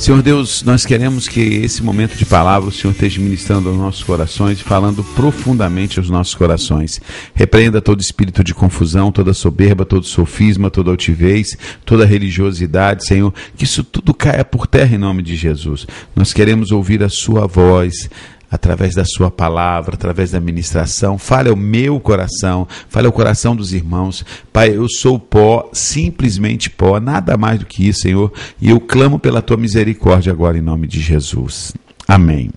Senhor Deus, nós queremos que esse momento de palavra o Senhor esteja ministrando aos nossos corações e falando profundamente aos nossos corações. Repreenda todo espírito de confusão, toda soberba, todo sofisma, toda altivez, toda religiosidade, Senhor, que isso tudo caia por terra em nome de Jesus. Nós queremos ouvir a sua voz, através da sua palavra, através da ministração. Fale ao meu coração, fale ao coração dos irmãos. Pai, eu sou pó, simplesmente pó, nada mais do que isso, Senhor, e eu clamo pela tua misericórdia agora em nome de Jesus. Amém.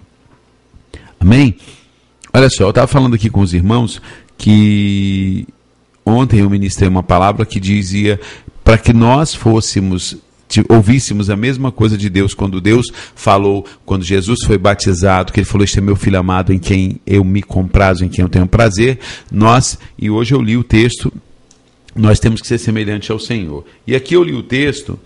Amém? Olha só, eu estava falando aqui com os irmãos que ontem eu ministrei uma palavra que dizia para que nós ouvíssemos a mesma coisa de Deus, quando Deus falou, quando Jesus foi batizado, que ele falou: este é meu filho amado em quem eu me comprazo, em quem eu tenho prazer. E hoje eu li o texto, nós temos que ser semelhantes ao Senhor. E aqui eu li o texto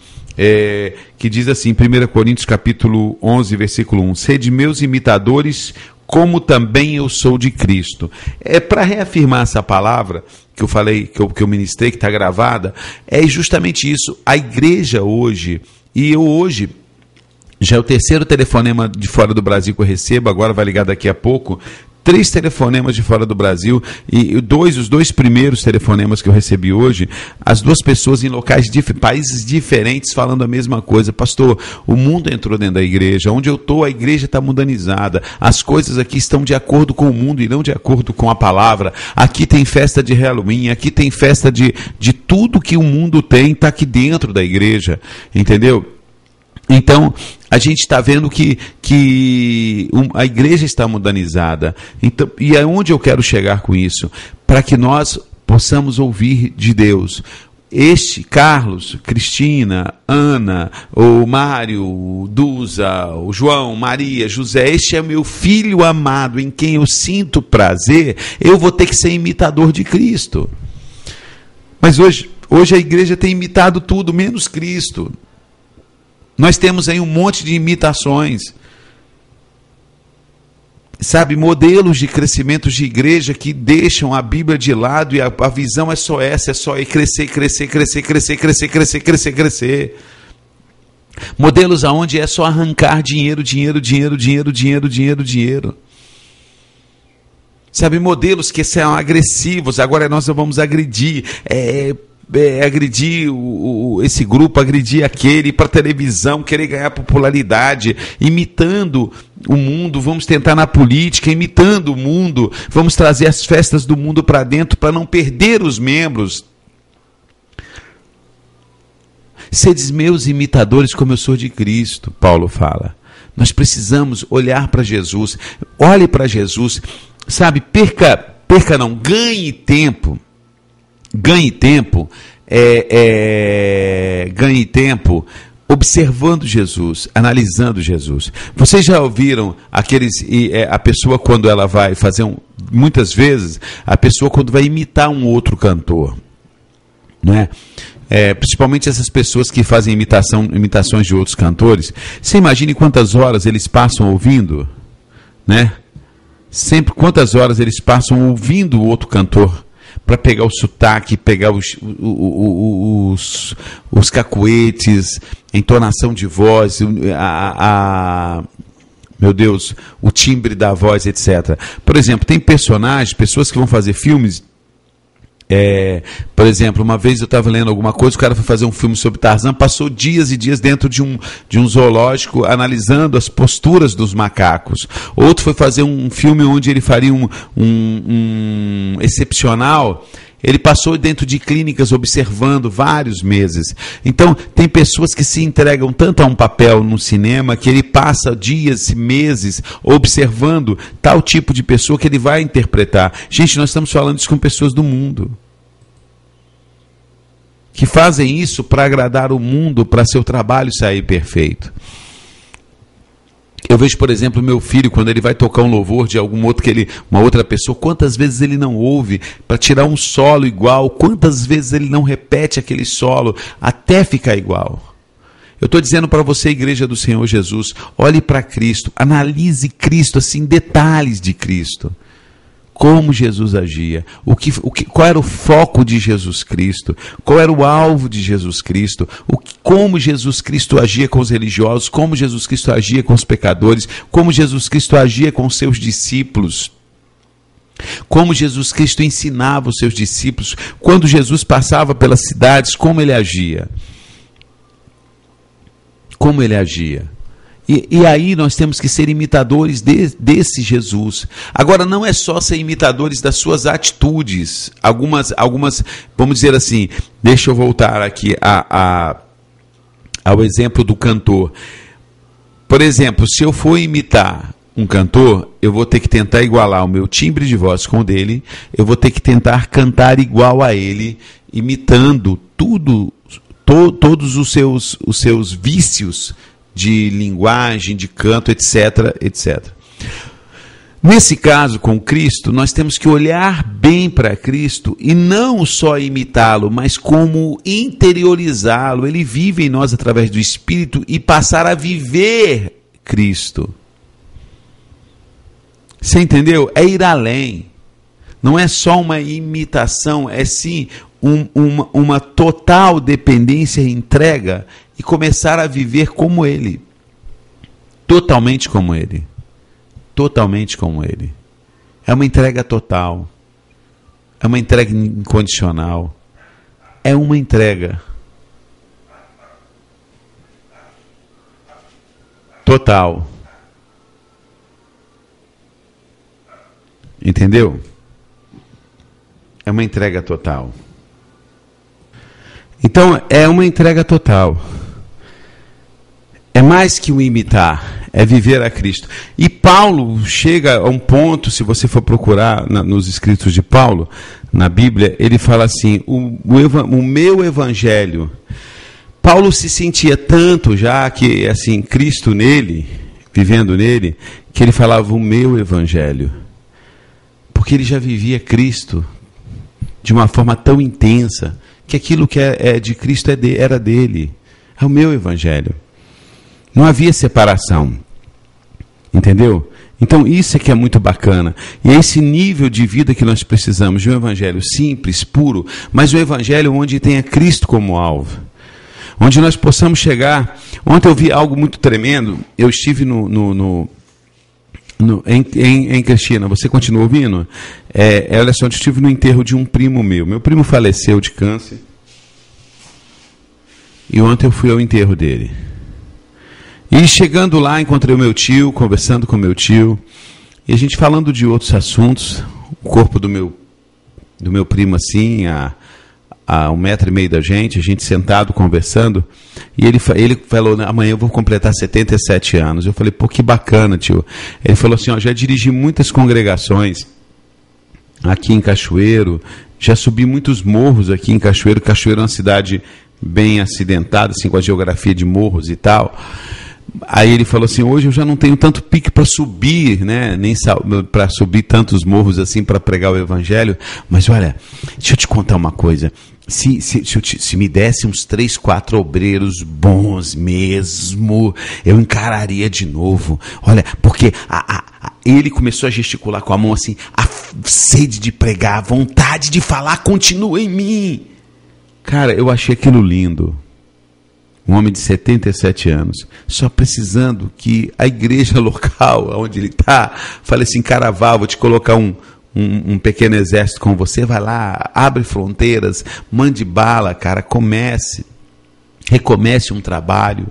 que diz assim, 1 Coríntios capítulo 11, versículo 1, sede meus imitadores, como também eu sou de Cristo. Para reafirmar essa palavra que eu falei, que eu ministrei, que está gravada, é justamente isso. A igreja hoje, e eu hoje, já é o terceiro telefonema de fora do Brasil que eu recebo, agora vai ligar daqui a pouco, 3 telefonemas de fora do Brasil, e os dois primeiros telefonemas que eu recebi hoje, as duas pessoas em locais, países diferentes, falando a mesma coisa. Pastor, o mundo entrou dentro da igreja, onde eu estou, a igreja está mundanizada, as coisas aqui estão de acordo com o mundo e não de acordo com a palavra. Aqui tem festa de Halloween, aqui tem festa de tudo que o mundo tem, está aqui dentro da igreja, entendeu? Então, a gente está vendo que a igreja está mundanizada. Então, e aonde eu quero chegar com isso? Para que nós possamos ouvir de Deus. Carlos, Cristina, Ana, o Mário, o Duza, o João, Maria, José, este é meu filho amado em quem eu sinto prazer, eu vou ter que ser imitador de Cristo. Mas hoje a igreja tem imitado tudo, menos Cristo. Nós temos aí um monte de imitações, sabe, modelos de crescimento de igreja que deixam a Bíblia de lado e a visão é só essa, é só crescer, crescer, crescer, crescer, crescer, crescer, crescer, crescer. Modelos aonde é só arrancar dinheiro, dinheiro, dinheiro, dinheiro, dinheiro, dinheiro, dinheiro. Sabe, modelos que são agressivos, agora nós vamos agredir, agredir esse grupo, agredir aquele, ir para a televisão, querer ganhar popularidade, imitando o mundo. Vamos tentar na política, imitando o mundo, vamos trazer as festas do mundo para dentro para não perder os membros. Sedes meus imitadores como eu sou de Cristo, Paulo fala. Nós precisamos olhar para Jesus, olhe para Jesus, sabe, ganhe tempo. Ganhe tempo observando Jesus, analisando Jesus. Vocês já ouviram a pessoa quando ela vai fazer muitas vezes, a pessoa quando vai imitar um outro cantor, né? Principalmente essas pessoas que fazem imitações de outros cantores, você imagine quantas horas eles passam ouvindo, né? Sempre quantas horas eles passam ouvindo o outro cantor, para pegar o sotaque, pegar os cacuetes, entonação de voz, meu Deus, o timbre da voz, etc. Por exemplo, tem pessoas que vão fazer filmes. Por exemplo, uma vez eu estava lendo alguma coisa, o cara foi fazer um filme sobre Tarzan, passou dias e dias dentro de um zoológico analisando as posturas dos macacos. Outro foi fazer um filme onde ele faria um excepcional. Ele passou dentro de clínicas observando vários meses. Então, tem pessoas que se entregam tanto a um papel no cinema que ele passa dias e meses observando tal tipo de pessoa que ele vai interpretar. Gente, nós estamos falando isso com pessoas do mundo, que fazem isso para agradar o mundo, para seu trabalho sair perfeito. Eu vejo, por exemplo, meu filho, quando ele vai tocar um louvor de uma outra pessoa, quantas vezes ele não ouve para tirar um solo igual, quantas vezes ele não repete aquele solo até ficar igual. Eu estou dizendo para você, igreja do Senhor Jesus, olhe para Cristo, analise Cristo, assim, detalhes de Cristo. Como Jesus agia, qual era o foco de Jesus Cristo, qual era o alvo de Jesus Cristo, como Jesus Cristo agia com os religiosos, como Jesus Cristo agia com os pecadores, como Jesus Cristo agia com os seus discípulos, como Jesus Cristo ensinava os seus discípulos, quando Jesus passava pelas cidades, como ele agia. Como ele agia. E aí nós temos que ser imitadores desse Jesus. Agora, não é só ser imitadores das suas atitudes. Algumas, vamos dizer assim, deixa eu voltar aqui ao exemplo do cantor. Por exemplo, se eu for imitar um cantor, eu vou ter que tentar igualar o meu timbre de voz com o dele, eu vou ter que tentar cantar igual a ele, imitando todos os seus vícios de linguagem, de canto, etc, etc. Nesse caso, com Cristo, nós temos que olhar bem para Cristo e não só imitá-lo, mas como interiorizá-lo. Ele vive em nós através do Espírito e passar a viver Cristo. Você entendeu? É ir além. Não é só uma imitação, é sim uma total dependência e entrega e começar a viver como Ele. Totalmente como Ele. Totalmente como Ele. É uma entrega total. É uma entrega incondicional. É uma entrega total. Entendeu? É uma entrega total. Então, é uma entrega total. É mais que um imitar, é viver a Cristo. E Paulo chega a um ponto, se você for procurar nos escritos de Paulo, na Bíblia, ele fala assim, o meu evangelho. Paulo se sentia tanto já que, assim, Cristo nele, vivendo nele, que ele falava o meu evangelho. Porque ele já vivia Cristo de uma forma tão intensa, que aquilo que é de Cristo era dele. É o meu evangelho. Não havia separação. Entendeu? Então isso é que é muito bacana. E é esse nível de vida que nós precisamos, de um evangelho simples, puro, mas um evangelho onde tenha Cristo como alvo. Onde nós possamos chegar... Ontem eu vi algo muito tremendo. Eu estive em Cristina. Você continua ouvindo? Olha só, eu estive no enterro de um primo meu. Meu primo faleceu de câncer. E ontem eu fui ao enterro dele. E chegando lá, encontrei o meu tio, conversando com o meu tio, e a gente falando de outros assuntos, o corpo do meu primo assim, a 1,5 metro da gente, a gente sentado conversando, e ele falou, amanhã eu vou completar 77 anos. Eu falei, pô, que bacana, tio. Ele falou assim, já dirigi muitas congregações aqui em Cachoeiro, já subi muitos morros aqui em Cachoeiro. Cachoeiro é uma cidade bem acidentada, assim, com a geografia de morros e tal. Aí ele falou assim, hoje eu já não tenho tanto pique para subir, né? Nem para subir tantos morros assim para pregar o evangelho, mas olha, deixa eu te contar uma coisa. Se me desse uns 3, 4 obreiros bons mesmo, eu encararia de novo. Olha, porque ele começou a gesticular com a mão assim, a sede de pregar, a vontade de falar continua em mim. Cara, eu achei aquilo lindo. Um homem de 77 anos, só precisando que a igreja local, onde ele está, fale assim, Caraval, vou te colocar um pequeno exército com você, vai lá, abre fronteiras, mande bala, cara, recomece um trabalho,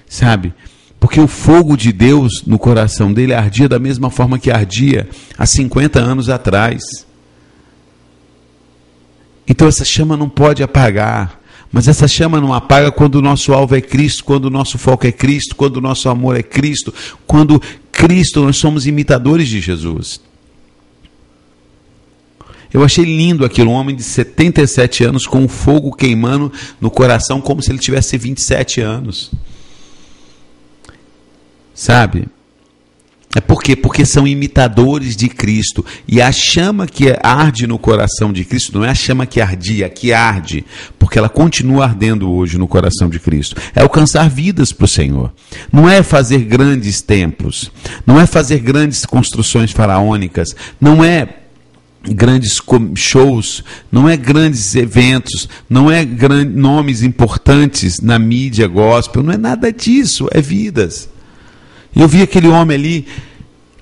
sabe? Porque o fogo de Deus no coração dele ardia da mesma forma que ardia há 50 anos atrás. Então essa chama não pode apagar. Mas essa chama não apaga quando o nosso alvo é Cristo, quando o nosso foco é Cristo, quando o nosso amor é Cristo, quando Cristo, nós somos imitadores de Jesus. Eu achei lindo aquilo, um homem de 77 anos com o fogo queimando no coração como se ele tivesse 27 anos. Sabe? É por quê? Porque são imitadores de Cristo. E a chama que arde no coração de Cristo não é a chama que ardia, que arde, porque ela continua ardendo hoje no coração de Cristo. É alcançar vidas para o Senhor. Não é fazer grandes templos, não é fazer grandes construções faraônicas, não é grandes shows, não é grandes eventos, não é nomes importantes na mídia gospel, não é nada disso, é vidas. E eu vi aquele homem ali,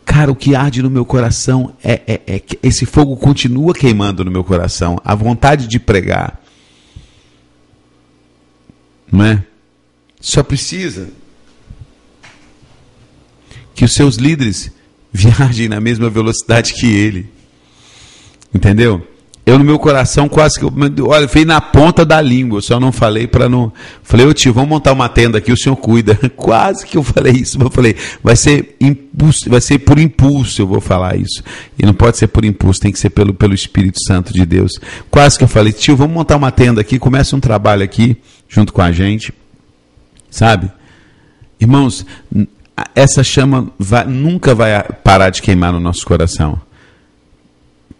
cara, o que arde no meu coração é que esse fogo continua queimando no meu coração, a vontade de pregar, não é? Só precisa que os seus líderes viajem na mesma velocidade que ele. Entendeu? Eu no meu coração quase que, olha, veio na ponta da língua, eu só não falei para não... Falei, ô tio, vamos montar uma tenda aqui, o senhor cuida. Quase que eu falei isso, mas eu falei, vai ser por impulso eu vou falar isso. E não pode ser por impulso, tem que ser pelo Espírito Santo de Deus. Quase que eu falei, tio, vamos montar uma tenda aqui, começa um trabalho aqui, junto com a gente, sabe? Irmãos, essa chama nunca vai parar de queimar no nosso coração,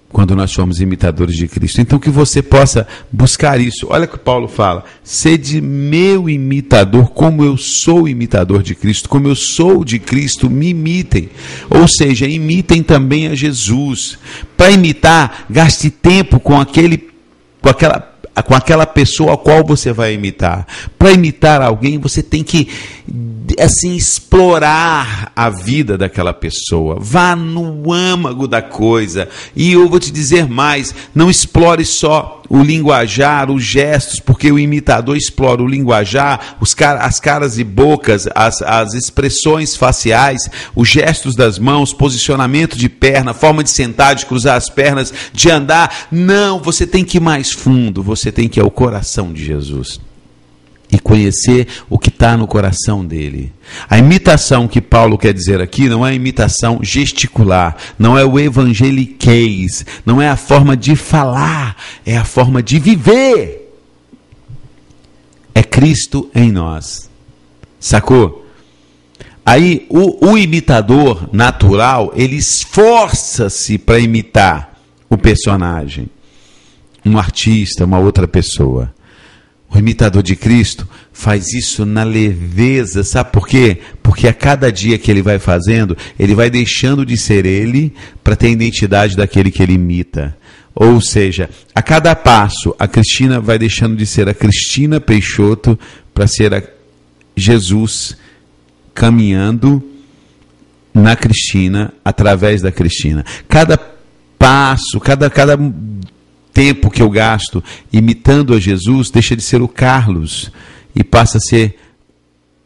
quando nós somos imitadores de Cristo. Então que você possa buscar isso. Olha o que Paulo fala, sede meu imitador, como eu sou imitador de Cristo, como eu sou de Cristo, me imitem. Ou seja, imitem também a Jesus. Para imitar, gaste tempo com aquela pessoa a qual você vai imitar. Para imitar alguém, você tem que assim explorar a vida daquela pessoa. Vá no âmago da coisa. E eu vou te dizer mais, não explore só o linguajar, os gestos, porque o imitador explora o linguajar, as caras e bocas, as expressões faciais, os gestos das mãos, posicionamento de perna, forma de sentar, de cruzar as pernas, de andar. Não, você tem que ir mais fundo, você tem que ir ao coração de Jesus e conhecer o que está no coração dele. A imitação que Paulo quer dizer aqui não é a imitação gesticular, não é o evangeliquez, não é a forma de falar, é a forma de viver. É Cristo em nós. Sacou? Aí o imitador natural, ele esforça-se para imitar o personagem, um artista, uma outra pessoa. O imitador de Cristo faz isso na leveza, sabe por quê? Porque a cada dia que ele vai fazendo, ele vai deixando de ser ele para ter a identidade daquele que ele imita. Ou seja, a cada passo, a Cristina vai deixando de ser a Cristina Peixoto para ser a Jesus caminhando na Cristina, através da Cristina. Cada passo, cada tempo que eu gasto imitando a Jesus deixa de ser o Carlos e passa a ser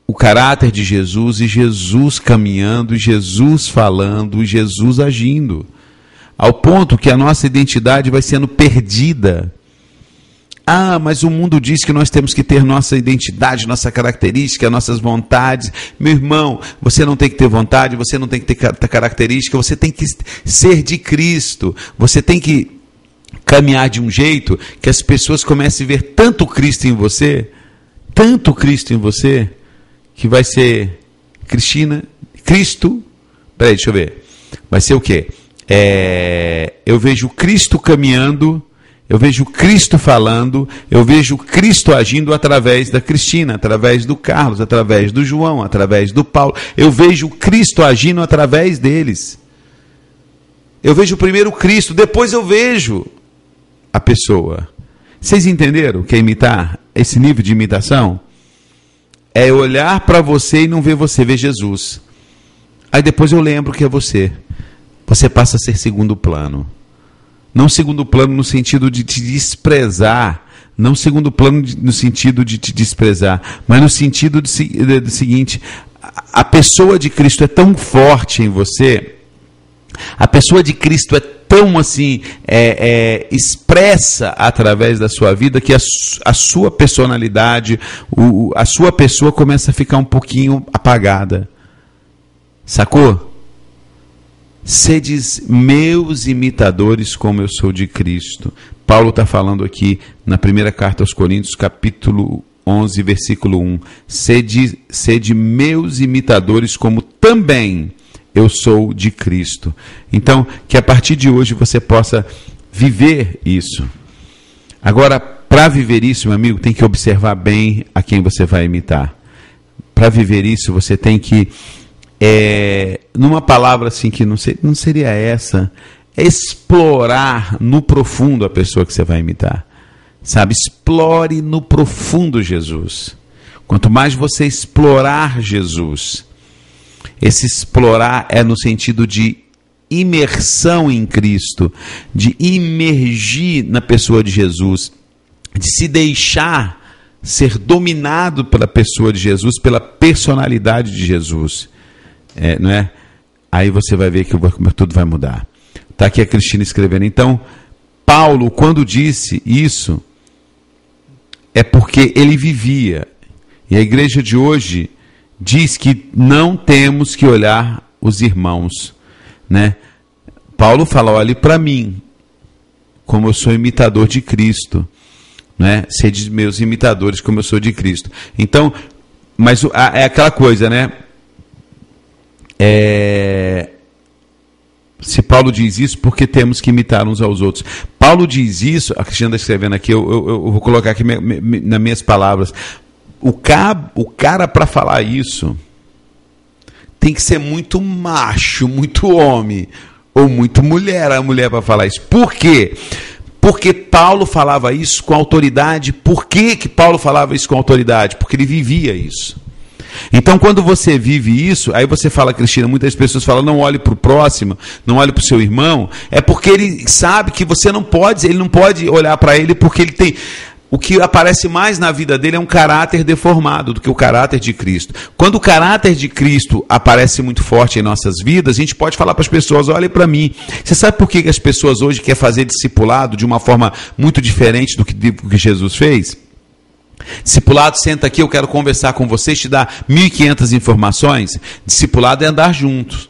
o caráter de Jesus, e Jesus caminhando, e Jesus falando, e Jesus agindo, ao ponto que a nossa identidade vai sendo perdida. Ah, mas o mundo diz que nós temos que ter nossa identidade, nossa característica, nossas vontades. Meu irmão, você não tem que ter vontade, você não tem que ter característica, você tem que ser de Cristo, você tem que caminhar de um jeito que as pessoas comecem a ver tanto Cristo em você, que vai ser Cristo, peraí, deixa eu ver, vai ser o quê? Eu vejo Cristo caminhando, eu vejo Cristo falando, eu vejo Cristo agindo através da Cristina, através do Carlos, através do João, através do Paulo, eu vejo Cristo agindo através deles. Eu vejo primeiro Cristo, depois eu vejo a pessoa. Vocês entenderam o que é imitar? Esse nível de imitação é olhar para você e não ver você, ver Jesus. Aí depois eu lembro que é você. Você passa a ser segundo plano. Não segundo plano no sentido de te desprezar, não segundo plano no sentido de te desprezar, mas no sentido do seguinte: a pessoa de Cristo é tão forte em você, a pessoa de Cristo é tão assim, expressa através da sua vida, que a sua personalidade, a sua pessoa começa a ficar um pouquinho apagada. Sacou? Sedes meus imitadores, como eu sou de Cristo. Paulo está falando aqui na primeira carta aos Coríntios, capítulo 11, versículo 1. Sede meus imitadores, como também eu sou de Cristo. Então, que a partir de hoje você possa viver isso. Agora, para viver isso, meu amigo, tem que observar bem a quem você vai imitar. Para viver isso, você tem que, numa palavra assim que não seria essa, explorar no profundo a pessoa que você vai imitar. Sabe, explore no profundo Jesus. Quanto mais você explorar Jesus, esse explorar é no sentido de imersão em Cristo, de imergir na pessoa de Jesus, de se deixar ser dominado pela pessoa de Jesus, pela personalidade de Jesus, não é? Aí você vai ver que tudo vai mudar. Está aqui a Cristina escrevendo. Então, Paulo, quando disse isso, é porque ele vivia. E a igreja de hoje diz que não temos que olhar os irmãos, né? Paulo fala, olhe para mim, como eu sou imitador de Cristo, né? Sede meus imitadores, como eu sou de Cristo. Então, mas é aquela coisa, né? Se Paulo diz isso, porque temos que imitar uns aos outros. Paulo diz isso, a Cristina está escrevendo aqui, eu vou colocar aqui nas minhas palavras. O cara para falar isso tem que ser muito macho, muito homem, ou muito mulher, a mulher para falar isso. Por quê? Porque Paulo falava isso com autoridade. Por que Paulo falava isso com autoridade? Porque ele vivia isso. Então, quando você vive isso, aí você fala, Cristina, muitas pessoas falam, não olhe para o próximo, não olhe para o seu irmão, é porque ele sabe que você não pode, ele não pode olhar para ele, porque ele tem... O que aparece mais na vida dele é um caráter deformado do que o caráter de Cristo. Quando o caráter de Cristo aparece muito forte em nossas vidas, a gente pode falar para as pessoas, olhem para mim. Você sabe por que as pessoas hoje querem fazer discipulado de uma forma muito diferente do que Jesus fez? Discipulado, senta aqui, eu quero conversar com você, te dar 1.500 informações. Discipulado é andar juntos.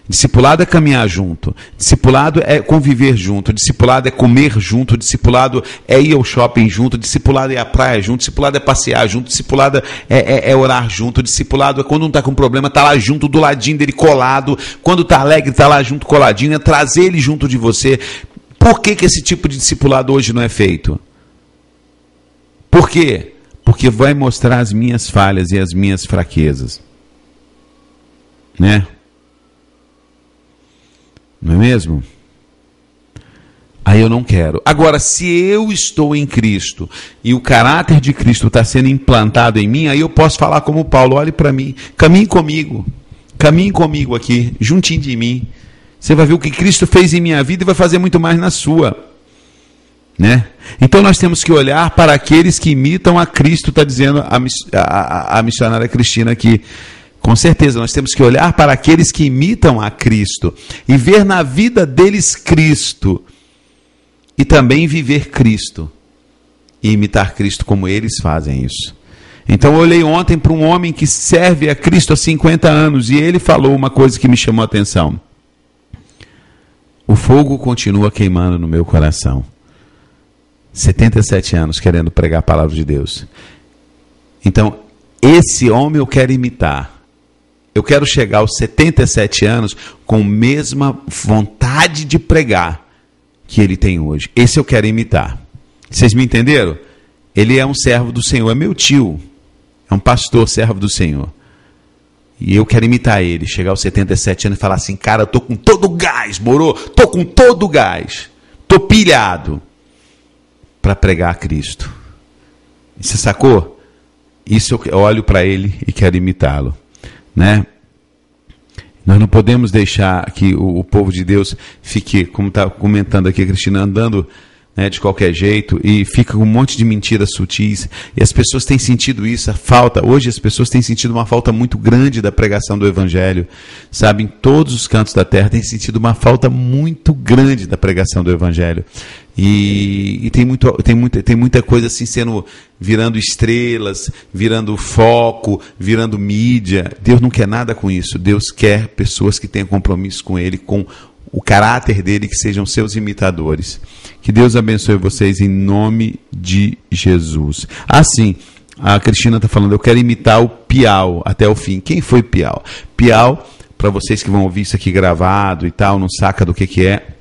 Discipulado é caminhar junto, discipulado é conviver junto, discipulado é comer junto, discipulado é ir ao shopping junto, discipulado é ir à praia junto, discipulado é passear junto, discipulado é orar junto, discipulado é quando não está com problema, está lá junto, do ladinho dele colado, quando está alegre, está lá junto coladinho, é trazer ele junto de você. Por que esse tipo de discipulado hoje não é feito? Por quê? Porque vai mostrar as minhas falhas e as minhas fraquezas, né? Não é mesmo? Aí eu não quero. Agora, se eu estou em Cristo e o caráter de Cristo está sendo implantado em mim, aí eu posso falar como Paulo, olhe para mim, caminhe comigo aqui, juntinho de mim. Você vai ver o que Cristo fez em minha vida e vai fazer muito mais na sua. Né? Então nós temos que olhar para aqueles que imitam a Cristo, está dizendo a missionária Cristina aqui. Com certeza, nós temos que olhar para aqueles que imitam a Cristo e ver na vida deles Cristo e também viver Cristo e imitar Cristo como eles fazem isso. Então eu olhei ontem para um homem que serve a Cristo há 50 anos e ele falou uma coisa que me chamou a atenção. O fogo continua queimando no meu coração. 77 anos querendo pregar a palavra de Deus. Então, esse homem eu quero imitar. Eu quero chegar aos 77 anos com a mesma vontade de pregar que ele tem hoje. Esse eu quero imitar. Vocês me entenderam? Ele é um servo do Senhor, é meu tio. É um pastor, servo do Senhor. E eu quero imitar ele, chegar aos 77 anos e falar assim, cara, eu tô com todo o gás, moro? Tô com todo o gás. Tô pilhado para pregar a Cristo. Você sacou? Isso eu olho para ele e quero imitá-lo. Né? Nós não podemos deixar que o povo de Deus fique, como está comentando aqui a Cristina, andando, né, de qualquer jeito e fica com um monte de mentiras sutis, e as pessoas têm sentido isso, a falta, hoje as pessoas têm sentido uma falta muito grande da pregação do Evangelho, sabe, em todos os cantos da terra têm sentido uma falta muito grande da pregação do Evangelho, e tem muita coisa assim virando estrelas, virando foco, virando mídia. Deus não quer nada com isso. Deus quer pessoas que tenham compromisso com Ele, com o caráter dele, que sejam seus imitadores. Que Deus abençoe vocês em nome de Jesus. Assim, a Cristina está falando, eu quero imitar o Piau até o fim. Quem foi Piau? Piau, para vocês que vão ouvir isso aqui gravado e tal, não saca do que é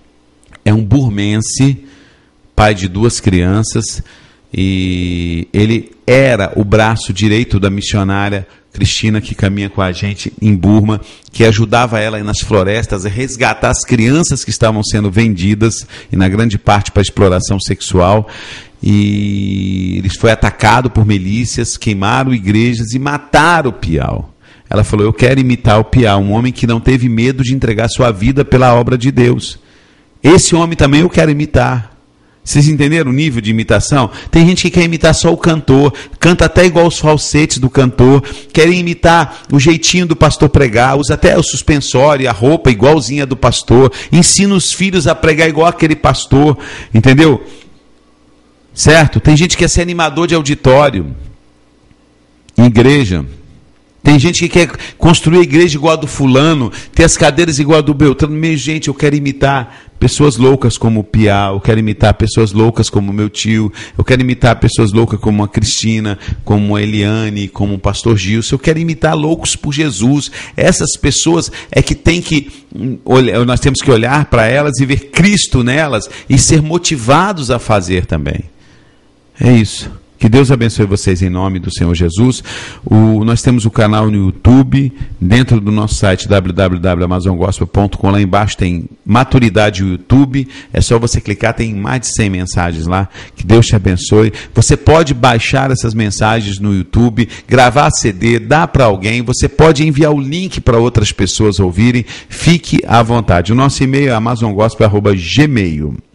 um burmense, pai de 2 crianças, e ele era o braço direito da missionária Cristina, que caminha com a gente em Burma, que ajudava ela aí nas florestas a resgatar as crianças que estavam sendo vendidas, e na grande parte para exploração sexual. E ele foi atacado por milícias, queimaram igrejas e mataram o Piau. Ela falou: eu quero imitar o Piau, um homem que não teve medo de entregar sua vida pela obra de Deus. Esse homem também eu quero imitar. Vocês entenderam o nível de imitação? Tem gente que quer imitar só o cantor, canta até igual os falsetes do cantor, querem imitar o jeitinho do pastor pregar, usa até o suspensório, a roupa igualzinha do pastor, ensina os filhos a pregar igual aquele pastor, entendeu? Certo? Tem gente que quer ser animador de auditório, em igreja. Tem gente que quer construir a igreja igual a do fulano, ter as cadeiras igual a do Beltrano. Gente, eu quero imitar pessoas loucas como o Piau, eu quero imitar pessoas loucas como o meu tio, eu quero imitar pessoas loucas como a Cristina, como a Eliane, como o pastor Gilson. Eu quero imitar loucos por Jesus. Essas pessoas é que nós temos que olhar para elas e ver Cristo nelas e ser motivados a fazer também. É isso. Que Deus abençoe vocês em nome do Senhor Jesus. Nós temos o canal no YouTube, dentro do nosso site www.amazongospel.com. Lá embaixo tem Maturidade YouTube. É só você clicar, tem mais de 100 mensagens lá. Que Deus te abençoe. Você pode baixar essas mensagens no YouTube, gravar CD, dar para alguém. Você pode enviar o link para outras pessoas ouvirem. Fique à vontade. O nosso e-mail é amazongospel@gmail.com.